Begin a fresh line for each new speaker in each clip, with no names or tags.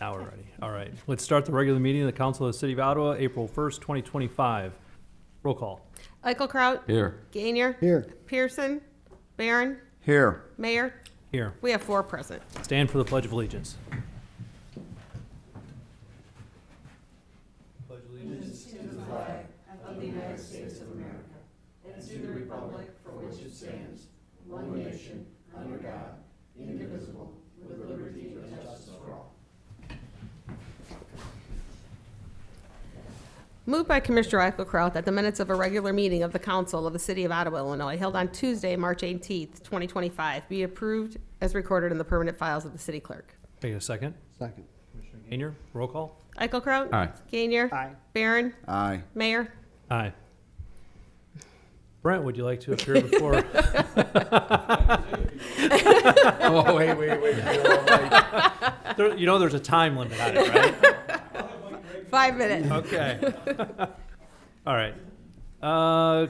Now we're ready. All right. Let's start the regular meeting of the Council of the City of Ottawa, April 1st, 2025. Roll call.
Eichelkraut.
Here.
Gainier.
Here.
Pearson. Barron.
Here.
Mayor.
Here.
We have 4 present.
Stand for the Pledge of Allegiance.
Moved by Commissioner Eichelkraut that the minutes of a regular meeting of the Council of the City of Ottawa, Illinois, held on Tuesday, March 18th, 2025, be approved as recorded in the permanent files of the city clerk.
Take a second.
Second.
Gainier, roll call.
Eichelkraut.
Aye.
Gainier.
Aye.
Barron.
Aye.
Mayor.
Aye. Brent, would you like to appear before?
Oh, wait.
You know there's a time limit on it, right?
5 minutes.
Okay. All right.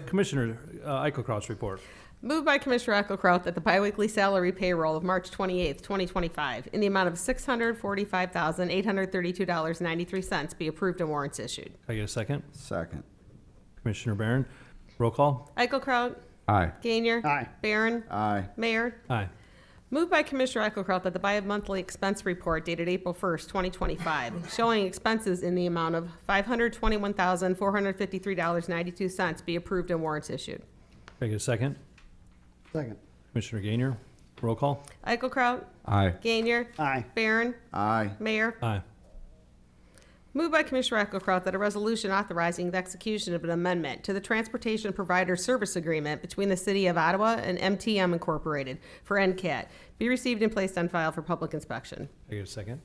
Commissioner Eichelkraut's report.
Moved by Commissioner Eichelkraut that the biweekly salary payroll of March 28th, 2025, in the amount of $645,832.93 be approved and warrants issued.
Can I get a second?
Second.
Commissioner Barron, roll call.
Eichelkraut.
Aye.
Gainier.
Aye.
Barron.
Aye.
Mayor.
Aye.
Moved by Commissioner Eichelkraut that the bi-monthly expense report dated April 1st, 2025, showing expenses in the amount of $521,453.92 be approved and warrants issued.
Can I get a second?
Second.
Commissioner Gainier, roll call.
Eichelkraut.
Aye.
Gainier.
Aye.
Barron.
Aye.
Mayor.
Aye.
Moved by Commissioner Eichelkraut that a resolution authorizing the execution of an amendment to the Transportation Provider Service Agreement between the City of Ottawa and MTM Incorporated for NCAT be received and placed on file for public inspection.
Can I get a second?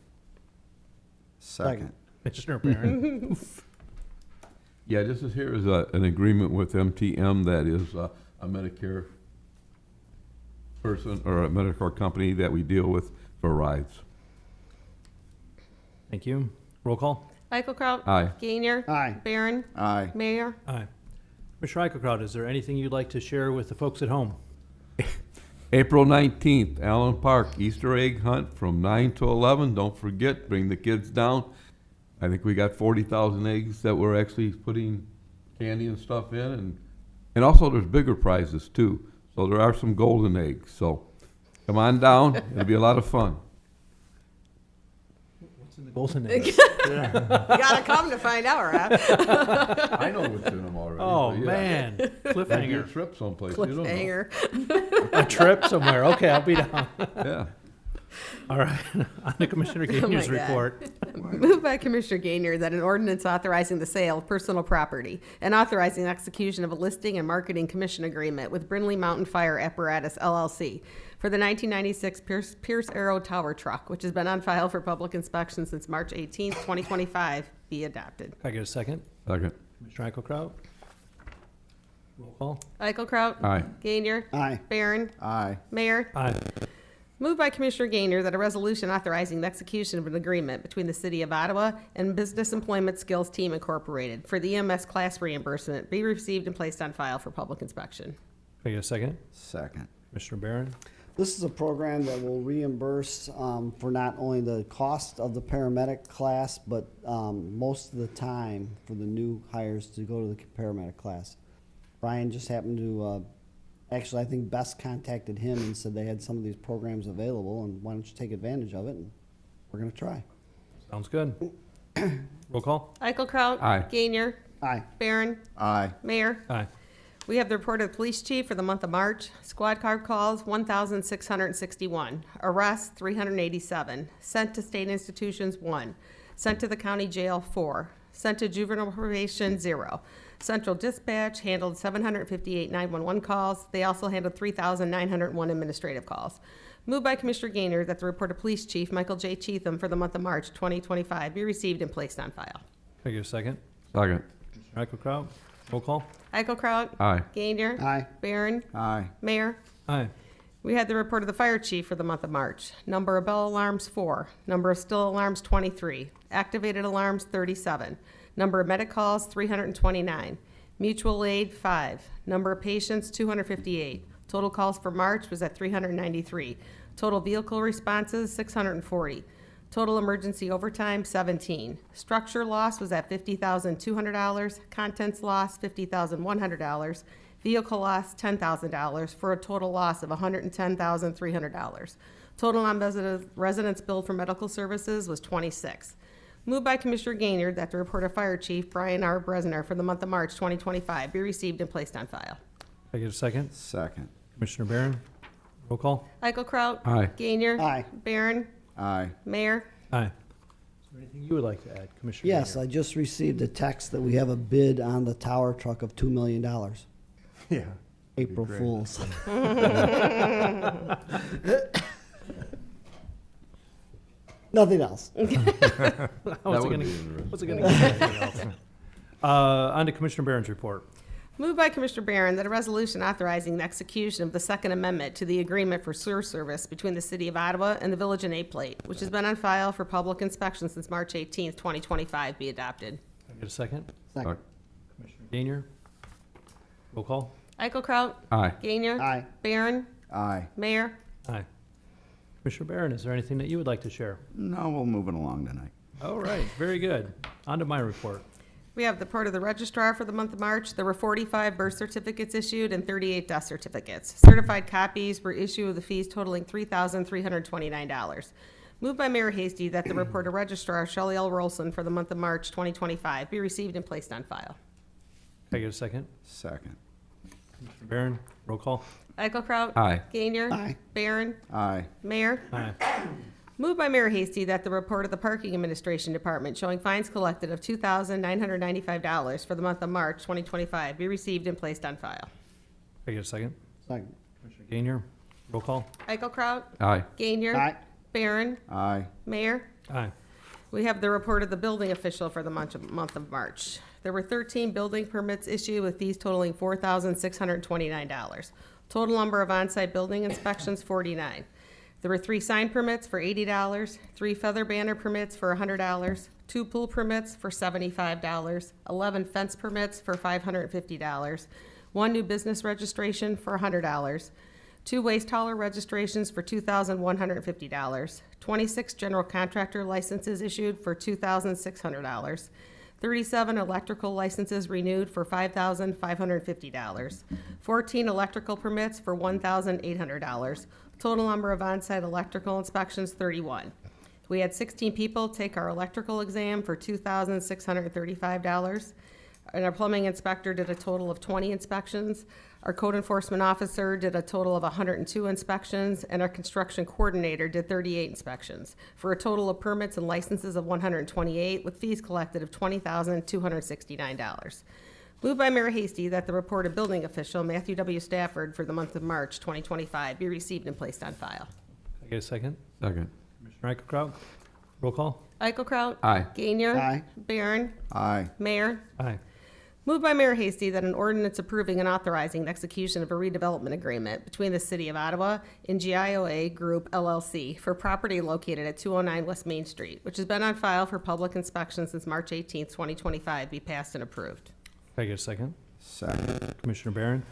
Second.
Commissioner Barron.
Yeah, this is here is an agreement with MTM that is a Medicare person or a Medicare company that we deal with for rides.
Thank you. Roll call.
Eichelkraut.
Aye.
Gainier.
Aye.
Barron.
Aye.
Mayor.
Aye. Commissioner Eichelkraut, is there anything you'd like to share with the folks at home?
April 19th, Allen Park, Easter egg hunt from 9 to 11. Don't forget, bring the kids down. I think we got 40,000 eggs that we're actually putting candy and stuff in. And also there's bigger prizes too. So there are some golden eggs. So come on down. It'll be a lot of fun.
What's in the golden egg?
You gotta come to find out, right?
I know what's in them already.
Oh,
but yeah.
man.
Maybe a
Cliffhanger.
trip someplace. You don't know.
Cliffhanger.
A trip somewhere. Okay, I'll be down.
Yeah.
All right. On to Commissioner Gainier's
God.
report.
Moved by Commissioner Gainier that an ordinance authorizing the sale of personal property and authorizing execution of a listing and marketing commission agreement with Brindley Mountain Fire Apparatus LLC for the 1996 Pierce Arrow Tower Truck, which has been on file for public inspection since March 18th, 2025, be adopted.
Can I get a second?
Second.
Commissioner Eichelkraut? Roll call.
Eichelkraut.
Aye.
Gainier.
Aye.
Barron.
Aye.
Mayor.
Aye.
Moved by Commissioner Gainier that a resolution authorizing the execution of an agreement between the City of Ottawa and Business Employment Skills Team Incorporated for the EMS class reimbursement be received and placed on file for public inspection.
Can I get a second?
Second.
Commissioner Barron?
This is a program that will reimburse for not only the cost of the paramedic class, but most of the time for the new hires to go to the paramedic class. Brian just happened to, actually, I think Best contacted him and said they had some of these programs available, and why don't you take advantage of it? And we're going to try.
Sounds good. Roll call.
Eichelkraut.
Aye.
Gainier.
Aye.
Barron.
Aye.
Mayor.
Aye.
We have the report of the police chief for the month of March. Squad car calls, 1,661. Arrests, 387. Sent to state institutions, 1. Sent to the county jail, 4. Sent to juvenile probation, 0. Central Dispatch handled 758 911 calls. They also handled 3,901 administrative calls. Moved by Commissioner Gainier that the report of Police Chief Michael J. Cheatham for the month of March 2025 be received and placed on file.
Can I get a second?
Second.
Commissioner Eichelkraut? Roll call.
Eichelkraut.
Aye.
Gainier.
Aye.
Barron.
Aye.
Mayor.
Aye.
We had the report of the fire chief for the month of March. Number of bell alarms, 4. Number of still alarms, 23. Activated alarms, 37. Number of medic calls, 329. Mutual aid, 5. Number of patients, 258. Total calls for March was at 393. Total vehicle responses, 640. Total emergency overtime, 17. Structure loss was at $50,200. Contents loss, $50,100. Vehicle loss, $10,000, for a total loss of $110,300. Total non-residents billed for medical services was 26. Moved by Commissioner Gaynor that the report of Fire Chief Brian R. Bresner for the month of March 2025 be received and placed on file.
Can I get a second?
Second.
Commissioner Barron? Roll call?
Eichelkraut?
Aye.
Gaynor?
Aye.
Barron?
Aye.
Mayor?
Aye. Is there anything you would like to add, Commissioner?
Yes,
Gaynor?
I just received a text that we have a bid on the tower truck of $2 million.
Yeah.
April
great.
Fools. Nothing else.
What's
That
it
would
gonna,
be interesting.
what's it gonna get? Anything else? On to Commissioner Barron's report.
Moved by Commissioner Barron that a resolution authorizing the execution of the Second Amendment to the agreement for sewer service between the City of Ottawa and the Village of Nape Plate, which has been on file for public inspection since March 18th, 2025, be adopted.
Can I get a second?
Second.
Commissioner Gaynor? Roll call?
Eichelkraut?
Aye.
Gaynor?
Aye.
Barron?
Aye.
Mayor?
Aye. Commissioner Barron, is there anything that you would like to share?
No, we'll move it along tonight.
All right, very good. On to my report.
We have the report of the registrar for the month of March. There were 45 birth certificates issued and 38 death certificates. Certified copies were issued with the fees totaling $3,329. Moved by Mayor Hasty that the report of registrar Shelley L. Rolson for the month of March 2025 be received and placed on file.
Can I get a second?
Second.
Commissioner Barron? Roll call?
Eichelkraut?
Aye.
Gaynor?
Aye.
Barron?
Aye.
Mayor?
Aye.
Moved by Mayor Hasty that the report of the Parking Administration Department showing fines collected of $2,995 for the month of March 2025 be received and placed on file.
Can I get a second?
Second.
Commissioner Gaynor? Roll call?
Eichelkraut?
Aye.
Gaynor?
Aye.
Barron?
Aye.
Mayor?
Aye.
We have the report of the building official for the month of March. There were 13 building permits issued with fees totaling $4,629. Total number of on-site building inspections, 49. There were 3 sign permits for $80, 3 feather banner permits for $100, 2 pool permits for $75, 11 fence permits for $550, 1 new business registration for $100, 2 waste hauler registrations for $2,150, 26 general contractor licenses issued for $2,600, 37 electrical licenses renewed for $5,550, 14 electrical permits for $1,800. Total number of on-site electrical inspections, 31. We had 16 people take our electrical exam for $2,635, and our plumbing inspector did a total of 20 inspections. Our code enforcement officer did a total of 102 inspections, and our construction coordinator did 38 inspections, for a total of permits and licenses of 128, with fees collected of $20,269. Moved by Mayor Hasty that the report of building official Matthew W. Stafford for the month of March 2025 be received and placed on file.
Can I get a second?
Second.
Commissioner Eichelkraut? Roll call?
Eichelkraut?
Aye.
Gaynor?
Aye.
Barron?
Aye.
Mayor?
Aye.
Moved by Mayor Hasty that an ordinance approving and authorizing the execution of a redevelopment agreement between the City of Ottawa and GIOA Group LLC for property located at 209 West Main Street, which has been on file for public inspection since March 18th, 2025, be passed and approved.
Can I get a second?
Second.
Commissioner Barron?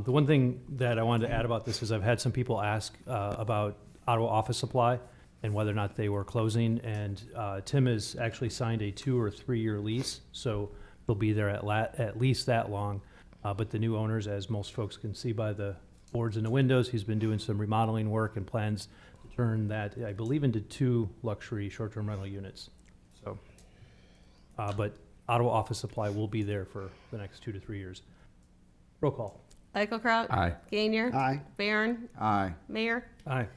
The one thing that I wanted to add about this is I've had some people ask about Ottawa Office Supply and whether or not they were closing, and Tim has actually signed a 2 or 3 year lease, so they'll be there at least that long. But the new owners, as most folks can see by the boards in the windows, he's been doing some remodeling work and plans to turn that, I believe, into 2 luxury short-term rental units. So, but Ottawa Office Supply will be there for the next 2 to 3 years. Roll call.
Eichelkraut?
Aye.
Gaynor?
Aye.
Barron?
Aye.
Mayor?
Aye.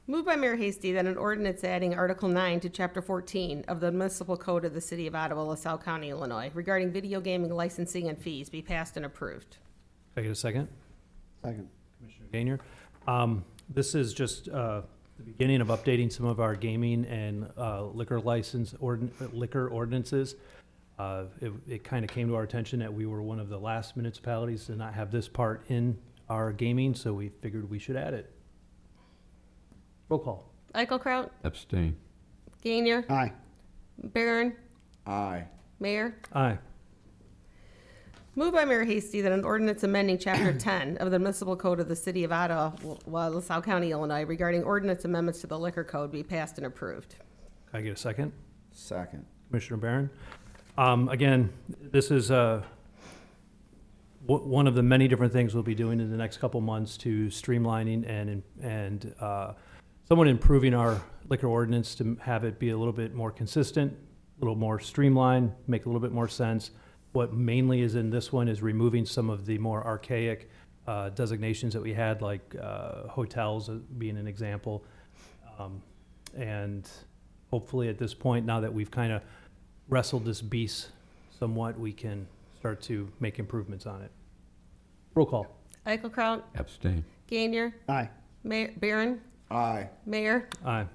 Moved by Mayor Hasty that an ordinance adding Article 9 to Chapter 14 of the Municipal Code of the City of Ottawa, LaSalle County, Illinois, regarding video gaming licensing and fees be passed and approved.
Can I get a second?
Second.
Commissioner Gaynor. This is just the beginning of updating some of our gaming and liquor ordinances. It kind of came to our attention that we were one of the last municipalities to not have this part in our gaming, so we figured we should add it. Roll call.
Eichelkraut?
Abstain.
Gaynor?
Aye.
Barron?
Aye.
Mayor?
Aye.
Moved by Mayor Hasty that an ordinance amending Chapter 10 of the Municipal Code of the City of Ottawa, LaSalle County, Illinois, regarding ordinance amendments to the Liquor Code be passed and approved.
Can I get a second?
Second.
Commissioner Barron. Again, this is one of the many different things we'll be doing in the next couple months to streamlining and somewhat improving our liquor ordinance to have it be a little bit more consistent, a little more streamlined, make a little bit more sense. What mainly is in this one is removing some of the more archaic designations that we had, like hotels being an example. And hopefully at this point, now that we've kind of wrestled this beast somewhat, we can start to make improvements on it. Roll call.
Eichelkraut,
Abstain.
Gainier,
Aye.
Mayor, Barron,
Aye.
Mayor.
Aye.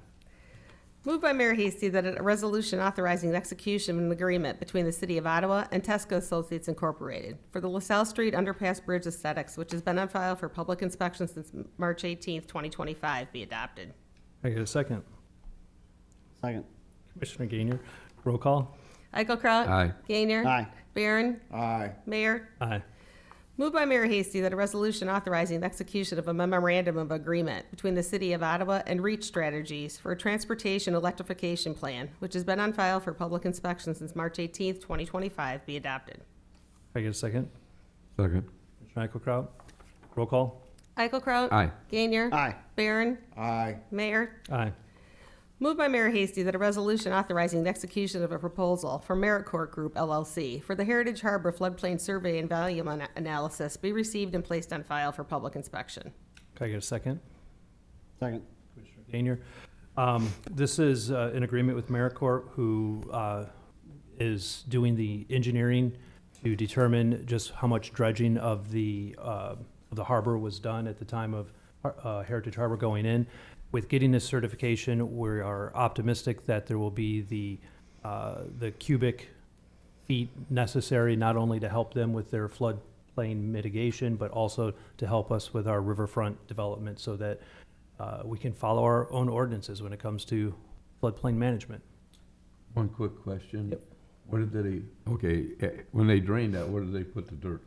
Moved by Mayor Hasty that a resolution authorizing the execution of an agreement between the City of Ottawa and Tesco Associates Incorporated for the LaSalle Street Underpass Bridge Aesthetics, which has been on file for public inspection since March 18th, 2025, be adopted.
Can I get a second?
Second.
Commissioner Gainier. Roll call.
Eichelkraut.
Aye.
Gainier.
Aye.
Barron.
Aye.
Mayor.
Aye.
Moved by Mayor Hasty that a resolution authorizing the execution of a memorandum of agreement between the City of Ottawa and Reach Strategies for a transportation electrification plan, which has been on file for public inspection since March 18th, 2025, be adopted.
Can I get a second?
Second.
Commissioner Eichelkraut. Roll call.
Eichelkraut.
Aye.
Gainier.
Aye.
Barron.
Aye.
Mayor.
Aye.
Moved by Mayor Hasty that a resolution authorizing the execution of a proposal for Merit Court Group LLC for the Heritage Harbor Floodplain Survey and Value Analysis be received and placed on file for public inspection.
Can I get a second?
Second.
Commissioner Gainier. This is an agreement with AmeriCorp, who is doing the engineering to determine just how much dredging of the harbor was done at the time of Heritage Harbor going in. With getting this certification, we are optimistic that there will be the cubic feet necessary, not only to help them with their floodplain mitigation, but also to help us with our riverfront development so that we can follow our own ordinances when it comes to floodplain management.
One quick question.
Yep.
What did when they drained that, where did they put the dirt?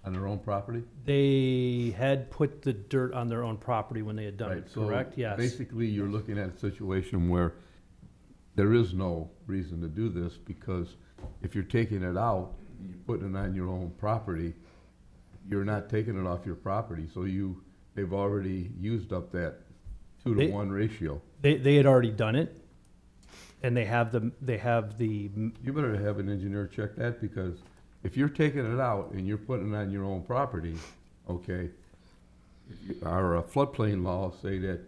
On their own property?
They had put the dirt on their own property when they had done
Right,
it,
so
correct? Yes.
basically, you're looking at a situation where there is no reason to do this, because if you're taking it out, you're putting it on your own property, you're not taking it off your property, so they've already used up that 2-to-1 ratio.
They had already done it, and they have the
You better have an engineer check that, because if you're taking it out and you're putting it on your own property, okay, our floodplain laws say that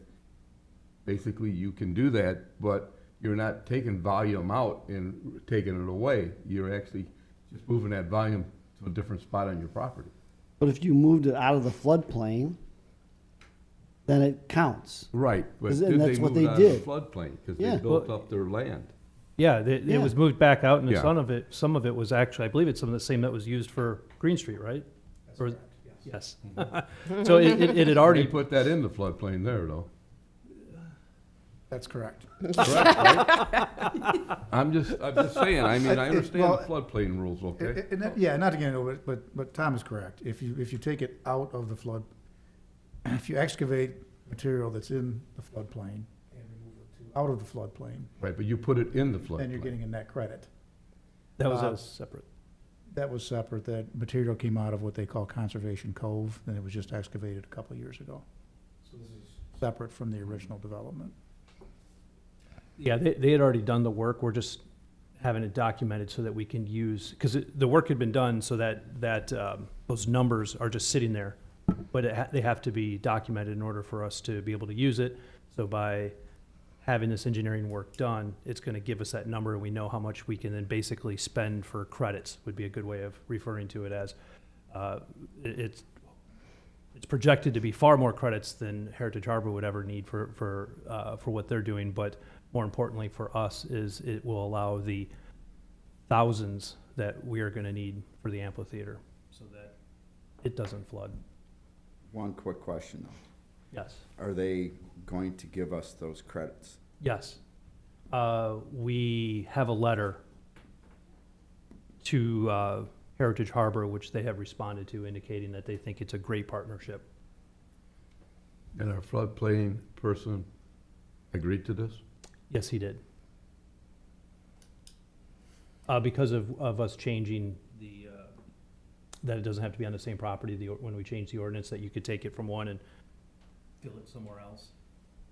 basically you can do that, but you're not taking volume out and taking it away. You're actually just moving that volume to a different spot on your property.
But if you moved it out of the floodplain, then it counts.
Right, but
'Cause-
did
and
they
that's what
move it
they
out of the
did.
floodplain? Because
Yeah.
they built
Well-
up their land.
Yeah, it was moved back out, and
Yeah.
some of it was actually, I believe it's some of the same that was used for Green Street, right? Or- Yes. So it had
They
already,
put that in the floodplain there, though.
That's correct.
I'm just saying, I mean, I understand
Well,
the floodplain rules, okay?
Yeah, not to get into it, but Tom is correct. If you take it out of the flood, if you excavate material that's in the floodplain and remove it out of the floodplain,
Right, but you put it in the
then you're
floodplain.
getting a net credit.
that was a separate.
That was separate. That material came out of what they call Conservation Cove, and it was just excavated a couple of years ago. So this is separate from the original development.
Yeah, they had already done the work. We're just having it documented so that we can use, because the work had been done so that those numbers are just sitting there. But they have to be documented in order for us to be able to use it. So by having this engineering work done, it's going to give us that number, and we know how much we can then basically spend for credits, would be a good way of referring to it as. It's projected to be far more credits than Heritage Harbor would ever need for what they're doing, but more importantly for us is it will allow the thousands that we are going to need for the amphitheater so that it doesn't flood.
One quick question, though.
Yes.
Are they going to give us those credits?
Yes. We have a letter to Heritage Harbor, which they have responded to, indicating that they think it's a great partnership.
And our floodplain person agreed to this?
Yes, he did. Because of us changing the, that it doesn't have to be on the same property, when we change the ordinance, that you could take it from one and fill it somewhere else.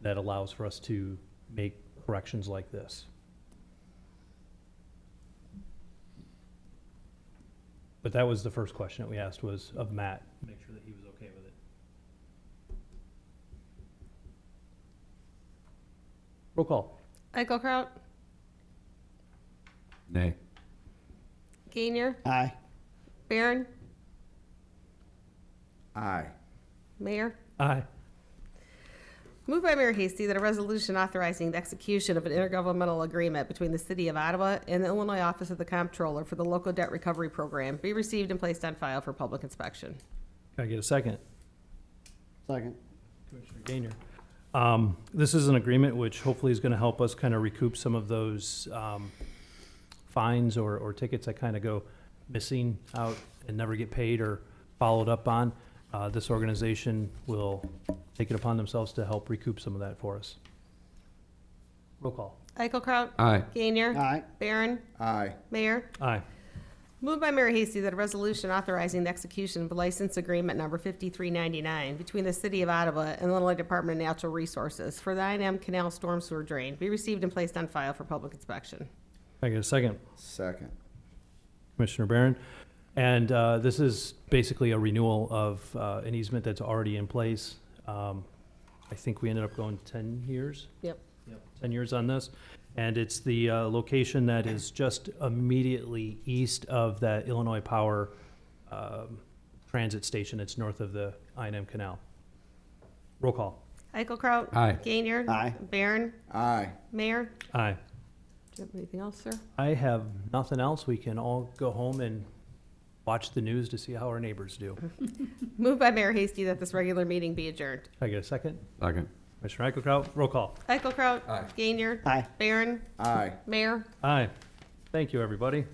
That allows for us to make corrections like this. But that was the first question that we asked, was of Matt, make sure that he was okay with it. Roll call.
Eichelkraut,
Nay.
Gainier,
Aye.
Barron,
Aye.
Mayor.
Aye.
Moved by Mayor Hasty that a resolution authorizing the execution of an intergovernmental agreement between the City of Ottawa and the Illinois Office of the Comptroller for the Local Debt Recovery Program be received and placed on file for public inspection.
Can I get a second?
Second.
Commissioner Gainier. This is an agreement which hopefully is going to help us kind of recoup some of those fines or tickets that kind of go missing out and never get paid or followed up on. This organization will take it upon themselves to help recoup some of that for us. Roll call.
Eichelkraut,
Aye.
Gainier,
Aye.
Barron,
Aye.
Mayor.
Aye.
Moved by Mayor Hasty that a resolution authorizing the execution of license agreement number 5399 between the City of Ottawa and the Illinois Department of Natural Resources for the I&M Canal Storm Sewer Drain be received and placed on file for public inspection.
Can I get a second?
Second.
Commissioner Barron. And this is basically a renewal of an easement that's already in place. I think we ended up going 10 years.
Yep.
10 years on this. And it's the location that is just immediately east of that Illinois Power transit station. It's north of the I&M Canal. Roll call.
Eichelkraut.
Aye.
Gainier.
Aye.
Barron.
Aye.
Mayor.
Aye.
Do you have anything else, sir?
I have nothing else. We can all go home and watch the news to see how our neighbors do.
Moved by Mayor Hasty that this regular meeting be adjourned.
Can I get a second?
Second.
Commissioner Eichelkraut, roll call.
Eichelkraut.
Aye.
Gainier.
Aye.
Barron.
Aye.
Mayor.
Aye. Thank you, everybody.